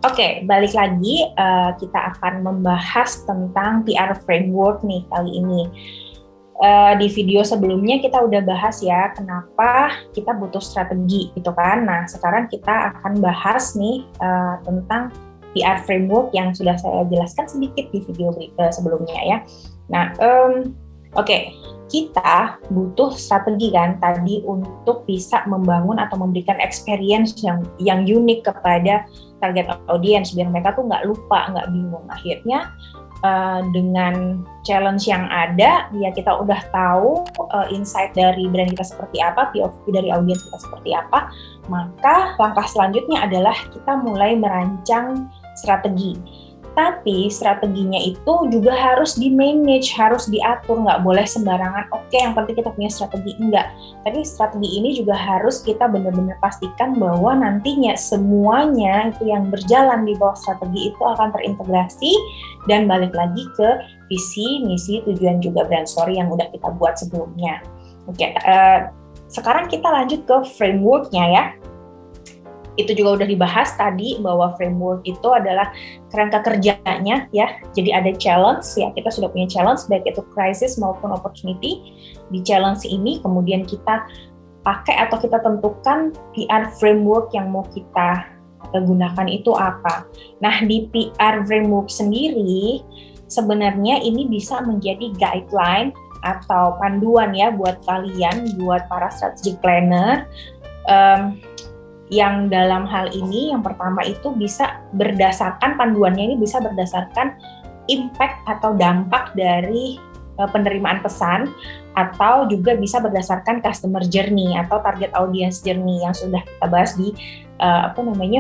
Oke, balik lagi, kita akan membahas tentang PR framework nih kali ini. Di video sebelumnya kita udah bahas ya, kenapa kita butuh strategi gitu kan. Nah, sekarang kita akan bahas nih tentang PR framework yang sudah saya jelaskan sedikit di video sebelumnya ya. Nah, kita butuh strategi kan tadi untuk bisa membangun atau memberikan experience yang unik kepada target audience biar mereka tuh nggak lupa, nggak bingung. Akhirnya dengan challenge yang ada, ya kita udah tahu insight dari brand kita seperti apa, POV dari audiens kita seperti apa, maka langkah selanjutnya adalah kita mulai merancang strategi. Tapi strateginya itu juga harus di-manage, harus diatur, nggak boleh sembarangan, oke yang penting kita punya strategi, enggak. Tapi strategi ini juga harus kita benar-benar pastikan bahwa nantinya semuanya itu yang berjalan di bawah strategi itu akan terintegrasi dan balik lagi ke visi, misi, tujuan juga brand story yang udah kita buat sebelumnya. Oke, sekarang kita lanjut ke framework-nya ya. Itu juga udah dibahas tadi bahwa framework itu adalah kerangka kerjanya ya. Jadi ada challenge ya, kita sudah punya challenge baik itu crisis maupun opportunity. Di challenge ini kemudian kita pakai atau kita tentukan PR framework yang mau kita gunakan itu apa. Nah, di PR framework sendiri sebenarnya ini bisa menjadi guideline atau panduan ya buat kalian, buat para strategic planner. Yang dalam hal ini yang pertama itu bisa berdasarkan panduannya ini bisa berdasarkan impact atau dampak dari penerimaan pesan atau juga bisa berdasarkan customer journey atau target audience journey yang sudah kita bahas di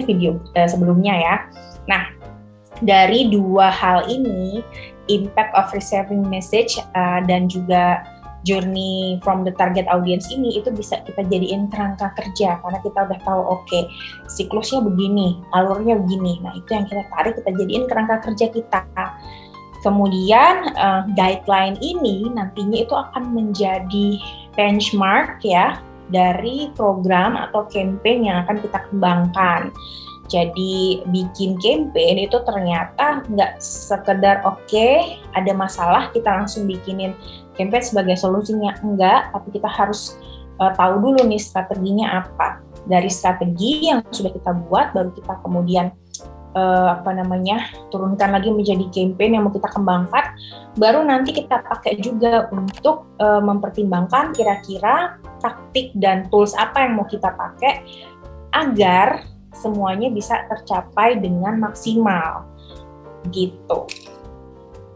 video sebelumnya ya. Nah, dari dua hal ini, impact of receiving message dan juga journey from the target audience ini itu bisa kita jadiin kerangka kerja karena kita udah tahu oke, siklusnya begini, alurnya begini. Nah, itu yang kita tarik, kita jadiin kerangka kerja kita. Kemudian guideline ini nantinya itu akan menjadi benchmark ya dari program atau campaign yang akan kita kembangkan. Jadi bikin campaign itu ternyata nggak sekedar ada masalah kita langsung bikinin campaign sebagai solusinya, enggak, tapi kita harus tahu dulu nih strateginya apa. Dari strategi yang sudah kita buat baru kita kemudian turunkan lagi menjadi campaign yang mau kita kembangkan, baru nanti kita pakai juga untuk mempertimbangkan kira-kira taktik dan tools apa yang mau kita pakai agar semuanya bisa tercapai dengan maksimal gitu.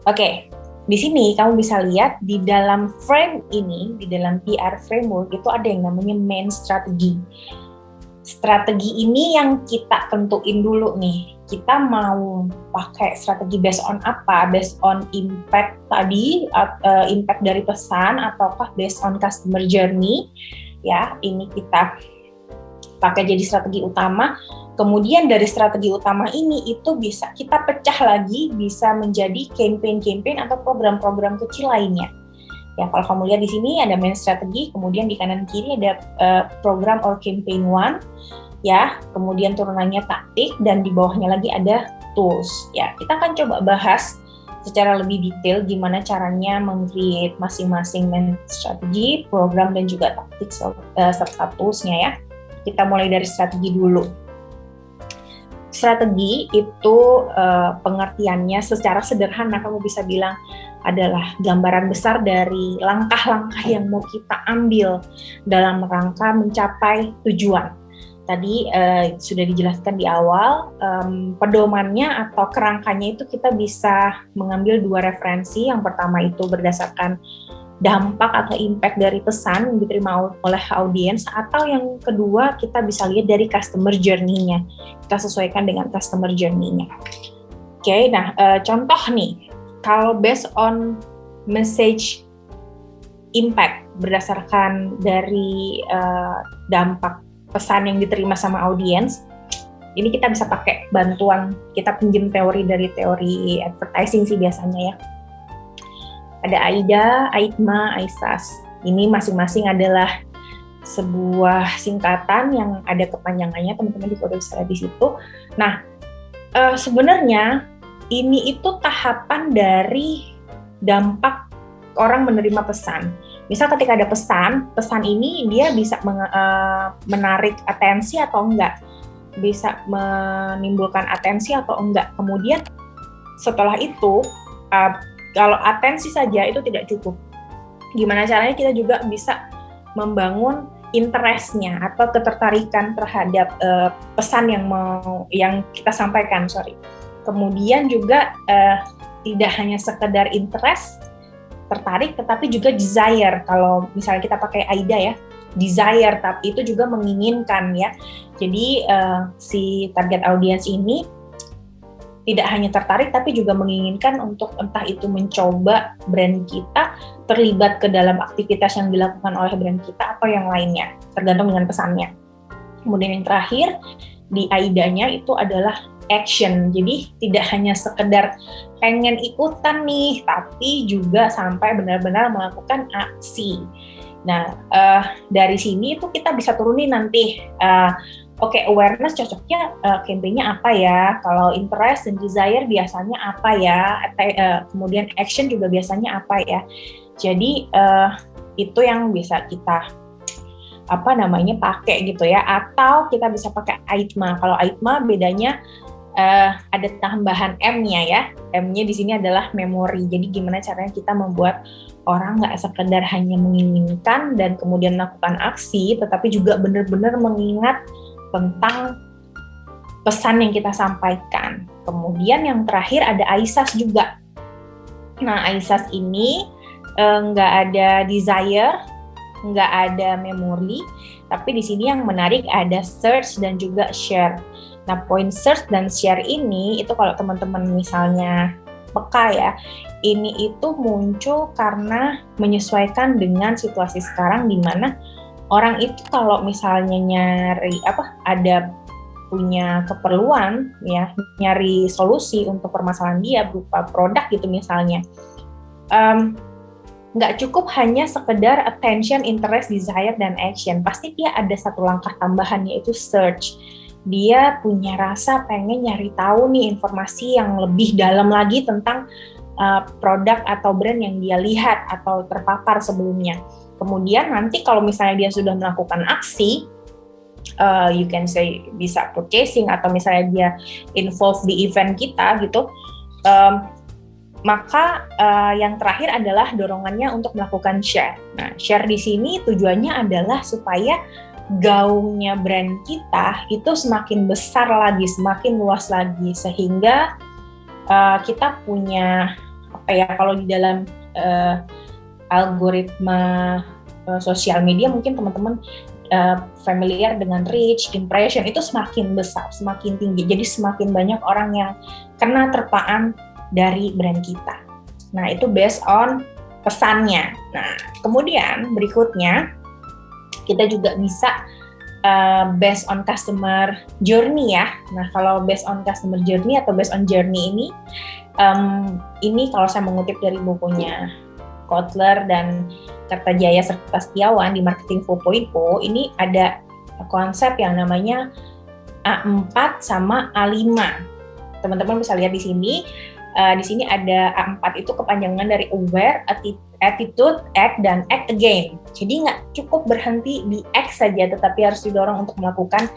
Oke, di sini kamu bisa lihat di dalam frame ini, di dalam PR framework itu ada yang namanya main strategy. Strategi ini yang kita tentuin dulu nih. Kita mau pakai strategi based on apa? Based on impact tadi, impact dari pesan, ataukah based on customer journey? Ya, ini kita pakai jadi strategi utama. Kemudian dari strategi utama ini itu bisa kita pecah lagi, bisa menjadi campaign-campaign atau program-program kecil lainnya. Ya, kalau kamu lihat di sini ada main strategi, kemudian di kanan kiri ada program or campaign one, ya, kemudian turunannya taktik, dan di bawahnya lagi ada tools. Ya, kita akan coba bahas secara lebih detail gimana caranya meng-create masing-masing main strategi, program, dan juga taktik serta toolsnya ya. Kita mulai dari strategi dulu. Strategi itu pengertiannya secara sederhana kamu bisa bilang adalah gambaran besar dari langkah-langkah yang mau kita ambil dalam rangka mencapai tujuan. Tadi sudah dijelaskan di awal, pedomannya atau kerangkanya itu kita bisa mengambil dua referensi. Yang pertama itu berdasarkan dampak atau impact dari pesan yang diterima oleh audiens, atau yang kedua kita bisa lihat dari customer journey-nya. Kita sesuaikan dengan customer journey-nya. Oke, nah contoh nih, kalau based on message impact berdasarkan dari dampak pesan yang diterima sama audiens, ini kita bisa pakai bantuan, kita pinjam teori dari teori advertising sih biasanya ya. Ada AIDA, AIDMA, AISAS. Ini masing-masing adalah sebuah singkatan yang ada kepanjangannya, teman-teman juga udah bisa lihat di situ. Nah, Sebenarnya ini itu tahapan dari dampak orang menerima pesan. Misal ketika ada pesan ini dia bisa menarik atensi atau enggak, bisa menimbulkan atensi atau enggak. Kemudian setelah itu, kalau atensi saja itu tidak cukup. Gimana caranya kita juga bisa membangun interest-nya atau ketertarikan terhadap pesan yang kita sampaikan. Kemudian juga tidak hanya sekedar interest, tertarik, tetapi juga desire. Kalau misalnya kita pakai AIDA ya, desire, tapi itu juga menginginkan ya. Jadi si target audience ini tidak hanya tertarik, tapi juga menginginkan untuk entah itu mencoba brand kita, terlibat ke dalam aktivitas yang dilakukan oleh brand kita, atau yang lainnya, tergantung dengan pesannya. Kemudian yang terakhir, di AIDA-nya itu adalah action. Jadi tidak hanya sekedar pengen ikutan nih, tapi juga sampai benar-benar melakukan aksi. Nah, dari sini itu kita bisa turunin nanti, awareness cocoknya campaign-nya apa ya, kalau interest dan desire biasanya apa ya, kemudian action juga biasanya apa ya. Jadi itu yang bisa kita pakai gitu ya, atau kita bisa pakai AIDMA. Kalau AIDMA bedanya ada tambahan M-nya ya. M-nya di sini adalah memori. Jadi gimana caranya kita membuat orang nggak sekedar hanya menginginkan dan kemudian melakukan aksi, tetapi juga benar-benar mengingat tentang pesan yang kita sampaikan. Kemudian yang terakhir ada ISAS juga. Nah, ISAS ini nggak ada desire, nggak ada memori, tapi di sini yang menarik ada search dan juga share. Nah, poin search dan share ini itu kalau teman-teman misalnya peka ya, ini itu muncul karena menyesuaikan dengan situasi sekarang di mana orang itu kalau misalnya ada punya keperluan ya, nyari solusi untuk permasalahan dia berupa produk gitu misalnya, nggak cukup hanya sekedar attention, interest, desire, dan action. Pasti dia ada satu langkah tambahan, yaitu search. Dia punya rasa pengen nyari tahu nih informasi yang lebih dalam lagi tentang produk atau brand yang dia lihat atau terpapar sebelumnya. Kemudian nanti kalau misalnya dia sudah melakukan aksi, you can say bisa purchasing atau misalnya dia involve di event kita gitu, maka yang terakhir adalah dorongannya untuk melakukan share. Nah, share di sini tujuannya adalah supaya gaungnya brand kita itu semakin besar lagi, semakin luas lagi, sehingga kita punya kalau di dalam algoritma sosial media mungkin teman-teman familiar dengan reach, impression itu semakin besar, semakin tinggi. Jadi semakin banyak orang yang kena terpaan dari brand kita. Nah, itu based on pesannya. Nah, kemudian berikutnya kita juga bisa based on customer journey ya. Nah, kalau based on customer journey atau based on journey ini kalau saya mengutip dari bukunya Kotler dan Kertajaya serta Setiawan di Marketing 4.0, ini ada konsep yang namanya A4 sama A5. Teman-teman bisa lihat di sini. Di sini ada A4 itu kepanjangan dari aware, attitude, act, dan act again. Jadi nggak cukup berhenti di act saja, tetapi harus didorong untuk melakukan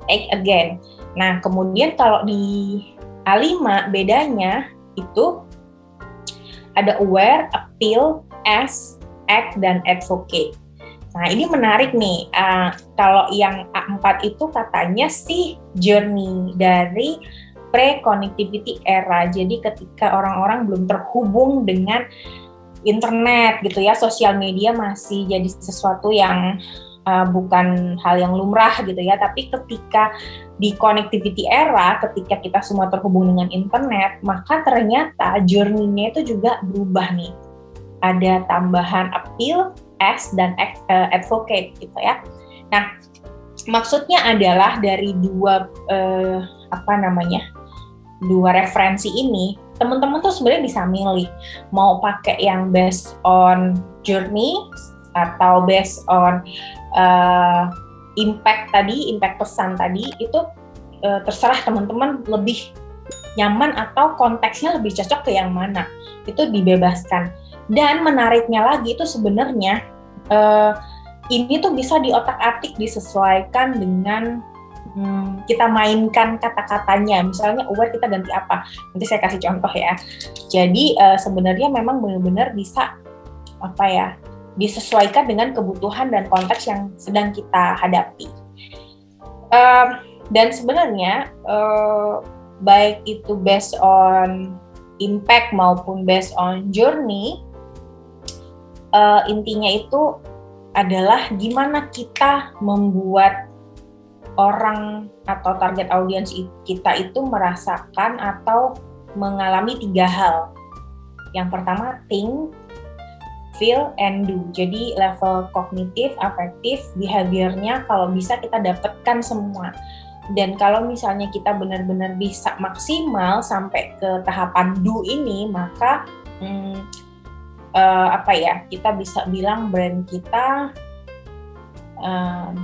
act again. Nah, kemudian kalau di A5 bedanya itu ada aware, appeal, ask, act, dan advocate. Nah, ini menarik nih. Kalau yang A4 itu katanya sih journey dari pre-connectivity era. Jadi ketika orang-orang belum terhubung dengan internet gitu ya, sosial media masih jadi sesuatu yang bukan hal yang lumrah gitu ya. Tapi ketika di connectivity era, ketika kita semua terhubung dengan internet, maka ternyata journey-nya itu juga berubah nih. Ada tambahan appeal, ask, dan advocate gitu ya. Nah, maksudnya adalah dari dua referensi ini, teman-teman tuh sebenarnya bisa milih mau pakai yang based on journey atau based on impact pesan tadi, itu terserah teman-teman lebih nyaman atau konteksnya lebih cocok ke yang mana, itu dibebaskan. Dan menariknya lagi itu sebenarnya ini tuh bisa diotak-atik, disesuaikan dengan kita mainkan kata-katanya. Misalnya aware kita ganti apa? Nanti saya kasih contoh ya. Jadi sebenarnya memang benar-benar bisa disesuaikan dengan kebutuhan dan konteks yang sedang kita hadapi. Dan sebenarnya baik itu based on impact maupun based on journey, intinya itu adalah gimana kita membuat orang atau target audiens kita itu merasakan atau mengalami 3 hal. Yang pertama, think, feel, and do. Jadi level kognitif, afektif, behavior-nya kalau bisa kita dapatkan semua. Dan kalau misalnya kita benar-benar bisa maksimal sampai ke tahapan do ini, maka kita bisa bilang brand kita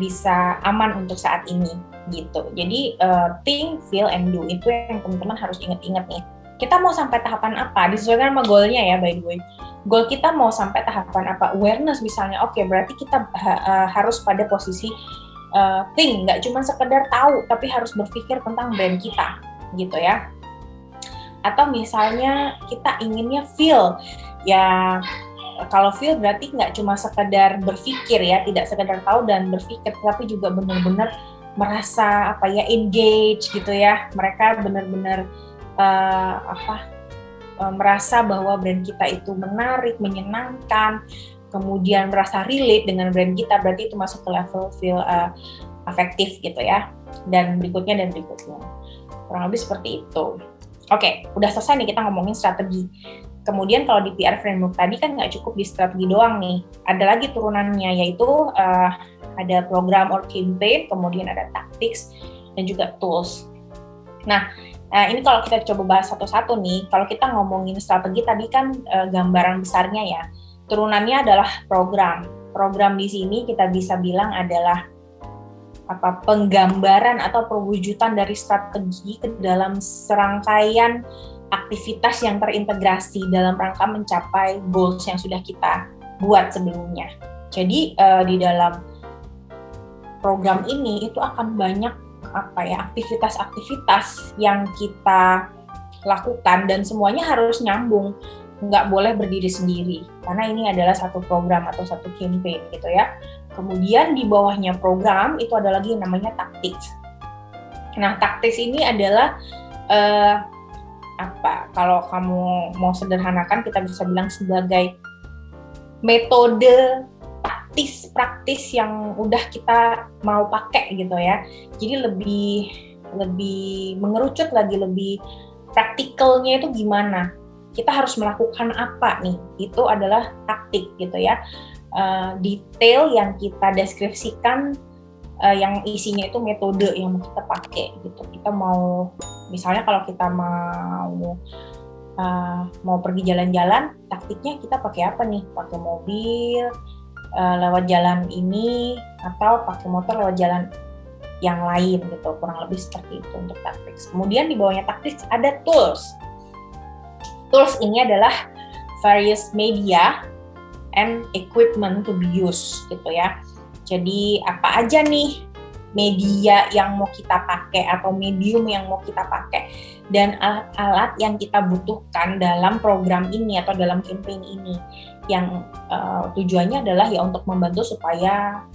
bisa aman untuk saat ini gitu. Jadi think, feel, and do itu yang teman-teman harus ingat-ingat nih. Kita mau sampai tahapan apa? Disesuaikan sama goalnya ya, by the way. Goal kita mau sampai tahapan apa? Awareness misalnya. Oke, berarti kita harus pada posisi think, nggak cuma sekedar tahu, tapi harus berpikir tentang brand kita gitu ya. Atau misalnya kita inginnya feel, ya kalau feel berarti nggak cuma sekedar berpikir ya, tidak sekedar tahu dan berpikir, tapi juga benar-benar merasa engage gitu ya. Mereka benar-benar merasa bahwa brand kita itu menarik, menyenangkan, kemudian merasa relate dengan brand kita, berarti itu masuk ke level feel afektif gitu ya. Dan berikutnya. Kurang lebih seperti itu. Oke, udah selesai nih kita ngomongin strategi. Kemudian kalau di PR framework tadi kan nggak cukup di strategi doang nih, ada lagi turunannya, yaitu ada program or campaign, kemudian ada tactics, dan juga tools. Nah, ini kalau kita coba bahas satu-satu nih, kalau kita ngomongin strategi tadi kan gambaran besarnya ya, turunannya adalah program. Program di sini kita bisa bilang adalah penggambaran atau perwujudan dari strategi ke dalam serangkaian aktivitas yang terintegrasi dalam rangka mencapai goals yang sudah kita buat sebelumnya. Jadi di dalam program ini itu akan banyak aktivitas-aktivitas yang kita lakukan dan semuanya harus nyambung, nggak boleh berdiri sendiri karena ini adalah satu program atau satu campaign gitu ya. Kemudian di bawahnya program itu ada lagi yang namanya tactics. Nah, tactics ini adalah kalau kamu mau sederhanakan kita bisa bilang sebagai metode praktis yang udah kita mau pakai gitu ya. Jadi lebih mengerucut lagi, lebih praktikalnya itu gimana? Kita harus melakukan apa nih? Itu adalah taktik gitu ya. Detail yang kita deskripsikan, yang isinya itu metode yang mau kita pakai gitu. Kita mau, misalnya kalau kita mau pergi jalan-jalan, taktiknya kita pakai apa nih? Pakai mobil lewat jalan ini atau pakai motor lewat jalan yang lain gitu. Kurang lebih seperti itu untuk taktik. Kemudian di bawahnya taktik ada tools. Tools ini adalah various media and equipment to be used gitu ya. Jadi apa aja nih media yang mau kita pakai atau medium yang mau kita pakai dan alat-alat yang kita butuhkan dalam program ini atau dalam campaign ini yang tujuannya adalah ya untuk membantu supaya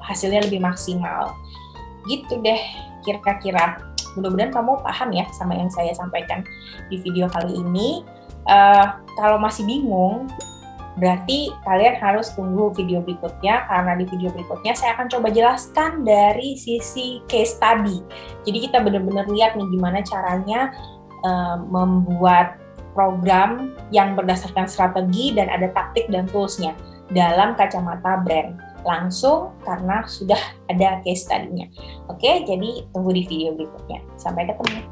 hasilnya lebih maksimal. Gitu deh kira-kira. Mudah-mudahan kamu paham ya sama yang saya sampaikan di video kali ini. Kalau masih bingung, berarti kalian harus tunggu video berikutnya, karena di video berikutnya saya akan coba jelaskan dari sisi case study. Jadi kita benar-benar lihat nih gimana caranya membuat program yang berdasarkan strategi dan ada taktik dan tools-nya dalam kacamata brand. Langsung karena sudah ada case study-nya. Oke, jadi tunggu di video berikutnya. Sampai ketemu.